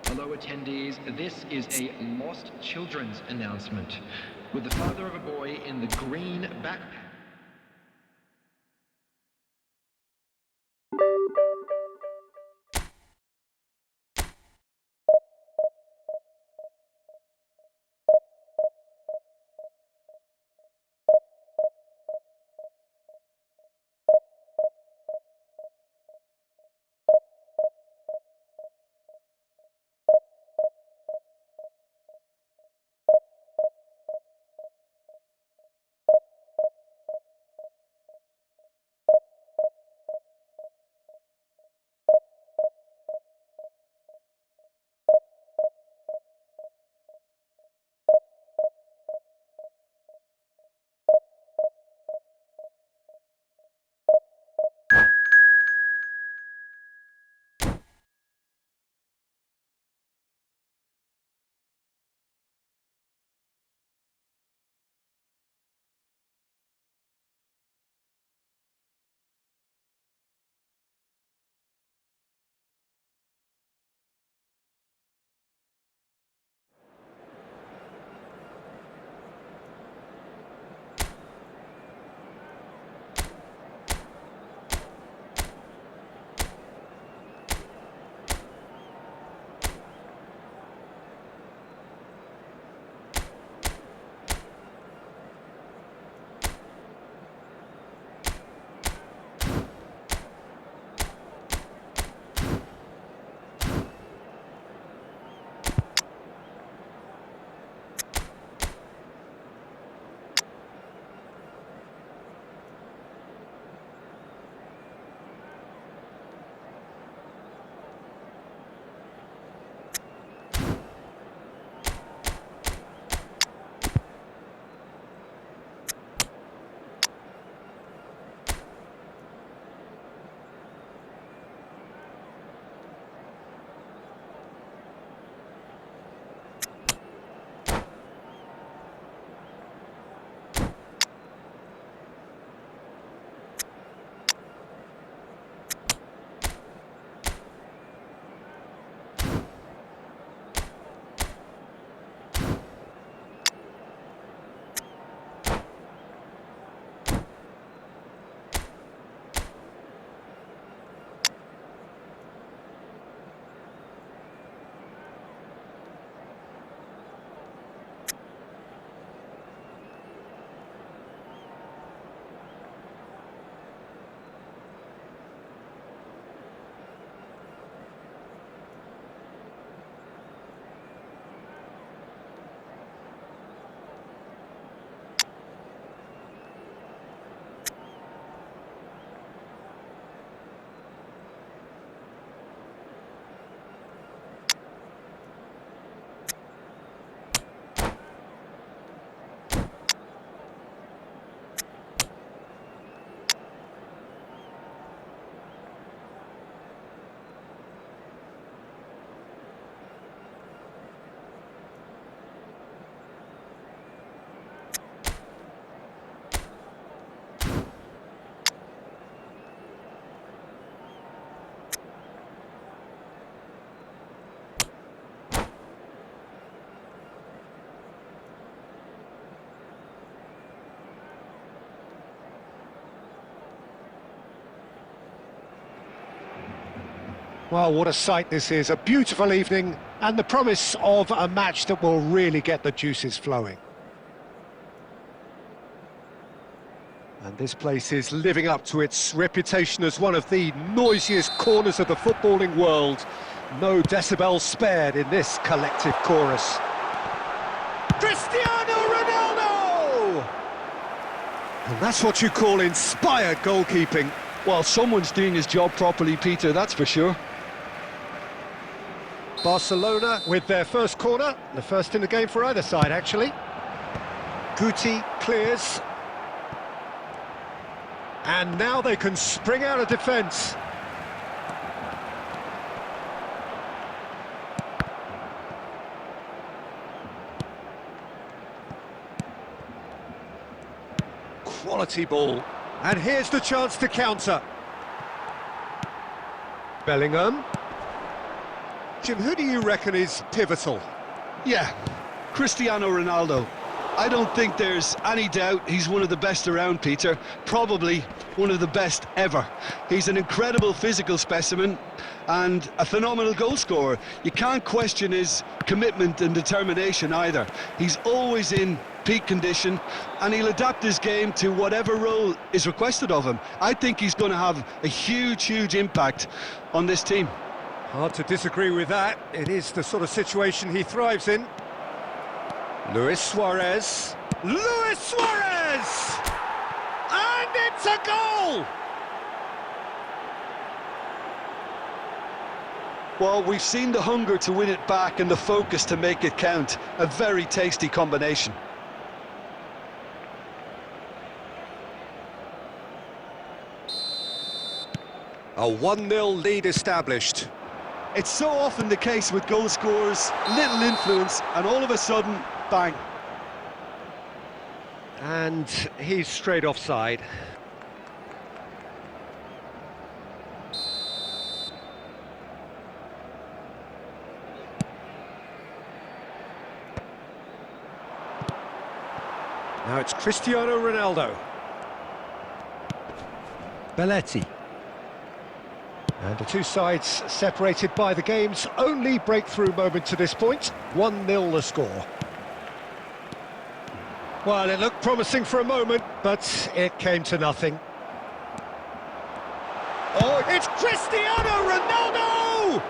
Hello attendees, this is a lost children's announcement with the father of a boy in the green backpack. Well, what a sight this is, a beautiful evening, and the promise of a match that will really get the juices flowing. And this place is living up to its reputation as one of the noisiest corners of the footballing world. No decibels spared in this collective chorus. Cristiano Ronaldo! And that's what you call inspired goalkeeping. Well, someone's doing his job properly, Peter, that's for sure. Barcelona with their first corner, the first in the game for either side, actually. Guti clears. And now they can spring out of defence. Quality ball. And here's the chance to counter. Bellingham. Jim, who do you reckon is pivotal? Yeah, Cristiano Ronaldo. I don't think there's any doubt he's one of the best around, Peter. Probably one of the best ever. He's an incredible physical specimen and a phenomenal goal scorer. You can't question his commitment and determination either. He's always in peak condition and he'll adapt his game to whatever role is requested of him. I think he's going to have a huge impact on this team. Hard to disagree with that. It is the sort of situation he thrives in. Luis Suarez. Luis Suarez! And it's a goal! Well, we've seen the hunger to win it back and the focus to make it count. A very tasty combination. A 1-0 lead established. It's so often the case with goal scorers, little influence, and all of a sudden, bang. And he's straight offside. Now it's Cristiano Ronaldo. Belletti. And the two sides separated by the game's only breakthrough moment to this point. 1-0 the score. Well, it looked promising for a moment, but it came to nothing. Oh, it's Cristiano Ronaldo!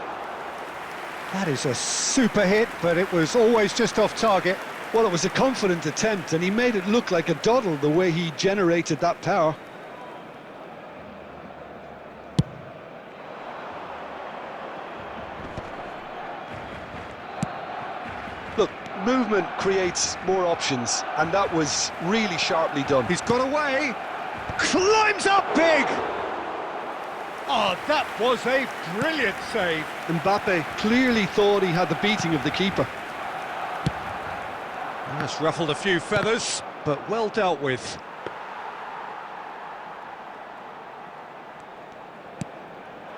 That is a super hit, but it was always just off target. Well, it was a confident attempt, and he made it look like a doddle the way he generated that power. Look, movement creates more options, and that was really sharply done. He's got away, climbs up big! Oh, that was a brilliant save. Mbappe clearly thought he had the beating of the keeper. That's ruffled a few feathers, but well dealt with.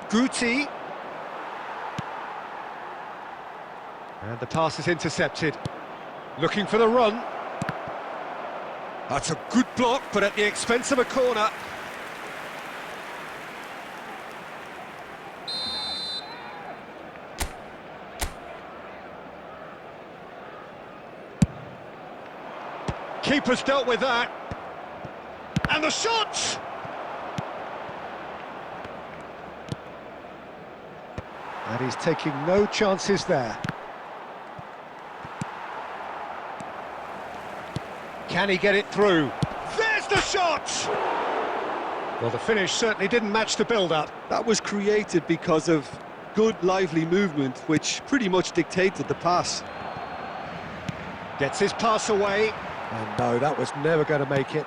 Guti. And the pass is intercepted. Looking for the run. That's a good block, but at the expense of a corner. Keeper's dealt with that. And the shot! And he's taking no chances there. Can he get it through? There's the shot! Well, the finish certainly didn't match the build-up. That was created because of good, lively movement, which pretty much dictated the pass. Gets his pass away. And no, that was never going to make it.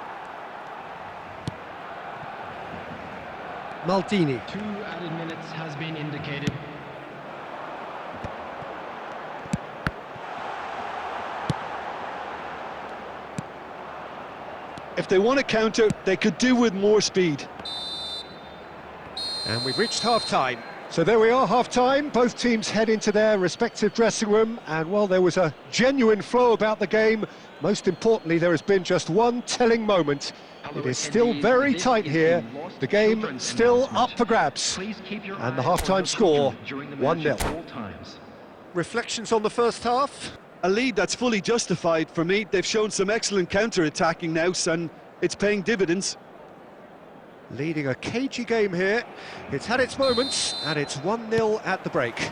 Maldini. 2 added minutes has been indicated. If they want to counter, they could do with more speed. And we've reached half-time. So there we are, half-time. Both teams head into their respective dressing room, and while there was a genuine flow about the game, most importantly, there has been just one telling moment. It is still very tight here. The game still up for grabs. And the half-time score, 1-0. Reflections on the first half? A lead that's fully justified for me. They've shown some excellent counter-attacking now, and it's paying dividends. Leading a cagey game here. It's had its moments, and it's 1-0 at the break.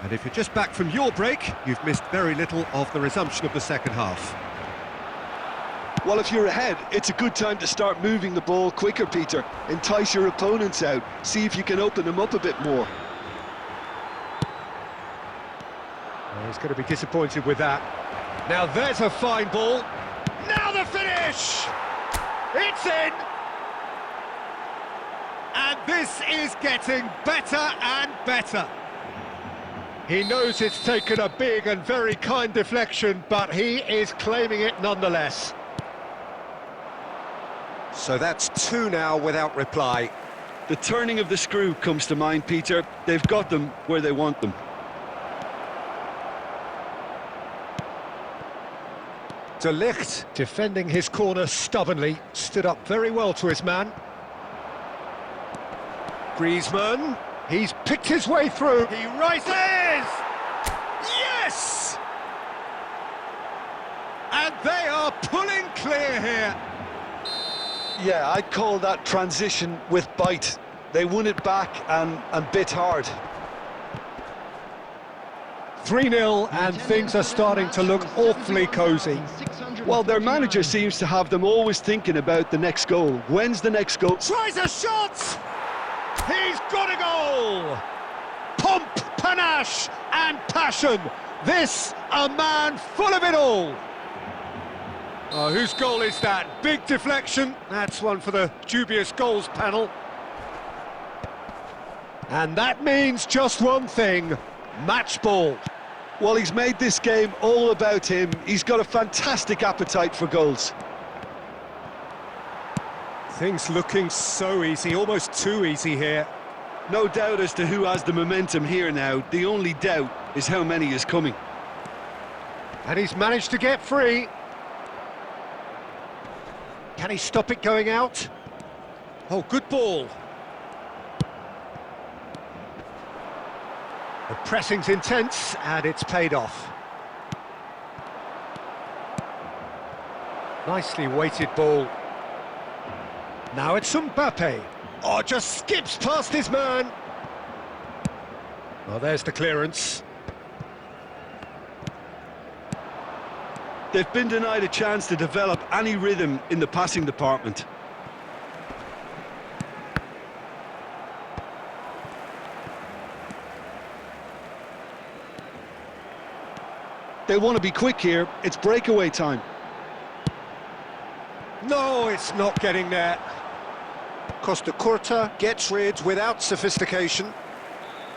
And if you're just back from your break, you've missed very little of the resumption of the second half. Well, if you're ahead, it's a good time to start moving the ball quicker, Peter. Entice your opponents out. See if you can open them up a bit more. Well, he's going to be disappointed with that. Now there's a fine ball. Now the finish! It's in! And this is getting better and better. He knows it's taken a big and very kind deflection, but he is claiming it nonetheless. So that's 2 now without reply. The turning of the screw comes to mind, Peter. They've got them where they want them. De Ligt, defending his corner stubbornly, stood up very well to his man. Griezmann, he's picked his way through. He rises! Yes! And they are pulling clear here. Yeah, I'd call that transition with bite. They won it back and bit hard. 3-0, and things are starting to look awfully cosy. Well, their manager seems to have them always thinking about the next goal. When's the next goal? Tries a shot! He's got a goal! Pomp, panache and passion. This, a man full of it all. Oh, whose goal is that? Big deflection. That's one for the dubious goals panel. And that means just one thing. Match ball. Well, he's made this game all about him. He's got a fantastic appetite for goals. Things looking so easy, almost too easy here. No doubt as to who has the momentum here now. The only doubt is how many is coming. And he's managed to get free. Can he stop it going out? Oh, good ball. The pressing's intense, and it's paid off. Nicely weighted ball. Now it's Mbappe. Oh, just skips past his man. Well, there's the clearance. They've been denied a chance to develop any rhythm in the passing department. They want to be quick here. It's breakaway time. No, it's not getting there. Costa Curta gets rid without sophistication.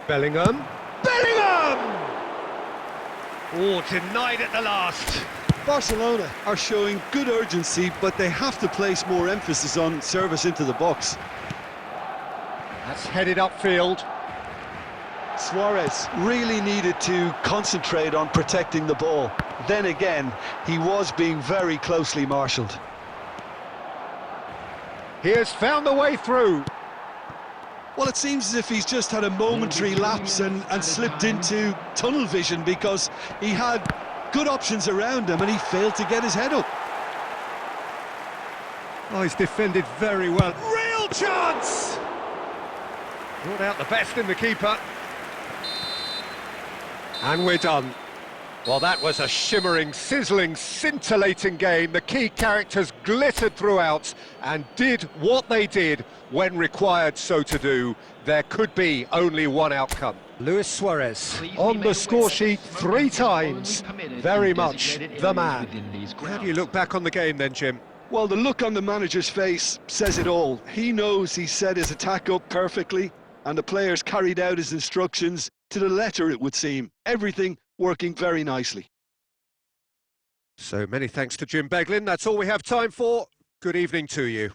Bellingham. Bellingham! Oh, denied at the last. Barcelona are showing good urgency, but they have to place more emphasis on service into the box. That's headed upfield. Suarez really needed to concentrate on protecting the ball. Then again, he was being very closely marshalled. He has found the way through. Well, it seems as if he's just had a momentary lapse and slipped into tunnel vision, because he had good options around him and he failed to get his head up. Oh, he's defended very well. Real chance! Brought out the best in the keeper. And we're done. Well, that was a shimmering, sizzling, scintillating game. The key characters glittered throughout and did what they did when required so to do. There could be only one outcome. Luis Suarez on the score sheet 3 times. Very much the man. How do you look back on the game then, Jim? Well, the look on the manager's face says it all. He knows he set his attack up perfectly, and the players carried out his instructions to the letter, it would seem. Everything working very nicely. So many thanks to Jim Beglin. That's all we have time for. Good evening to you.